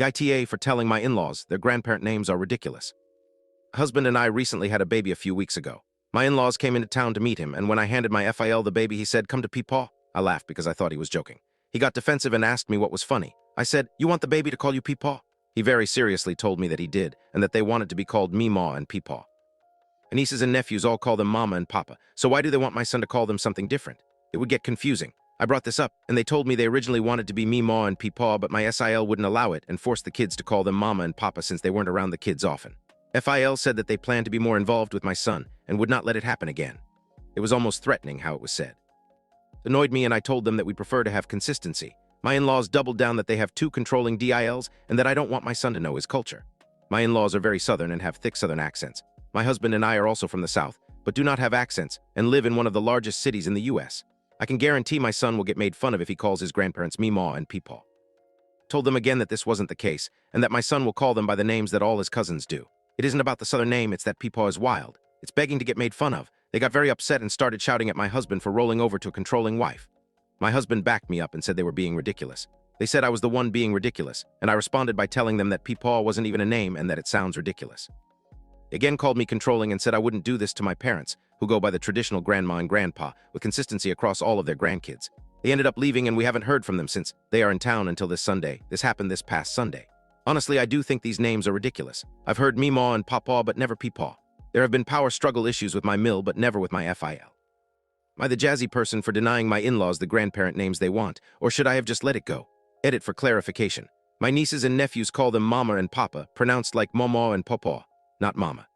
AITA for telling my in-laws their grandparent names are ridiculous. Husband and I recently had a baby a few weeks ago. My in-laws came into town to meet him, and when I handed my FIL the baby, he said, "Come to Peepaw." I laughed because I thought he was joking. He got defensive and asked me what was funny. I said, "You want the baby to call you Peepaw?" He very seriously told me that he did, and that they wanted to be called Meemaw and Peepaw. And nieces and nephews all call them Mama and Papa, so why do they want my son to call them something different? It would get confusing. I brought this up, and they told me they originally wanted to be Meemaw and Peepaw, but my SIL wouldn't allow it and forced the kids to call them Mama and Papa since they weren't around the kids often. FIL said that they planned to be more involved with my son and would not let it happen again. It was almost threatening how it was said. It annoyed me, and I told them that we prefer to have consistency. My in-laws doubled down that they have two controlling DILs and that I don't want my son to know his culture. My in-laws are very Southern and have thick Southern accents. My husband and I are also from the South, but do not have accents and live in one of the largest cities in the US. I can guarantee my son will get made fun of if he calls his grandparents Meemaw and Peepaw. Told them again that this wasn't the case, and that my son will call them by the names that all his cousins do. It isn't about the Southern name, it's that Peepaw is wild. It's begging to get made fun of. They got very upset and started shouting at my husband for rolling over to a controlling wife. My husband backed me up and said they were being ridiculous. They said I was the one being ridiculous, and I responded by telling them that Peepaw wasn't even a name and that it sounds ridiculous. They again called me controlling and said I wouldn't do this to my parents, who go by the traditional grandma and grandpa, with consistency across all of their grandkids. They ended up leaving, and we haven't heard from them since they are in town until this Sunday. This happened this past Sunday. Honestly, I do think these names are ridiculous. I've heard Meemaw and Pawpaw, but never Peepaw. There have been power struggle issues with my mill, but never with my FIL. Am I the jazzy person for denying my in-laws the grandparent names they want, or should I have just let it go? Edit for clarification. My nieces and nephews call them Mama and Papa, pronounced like Momo and Pawpaw, not Mama.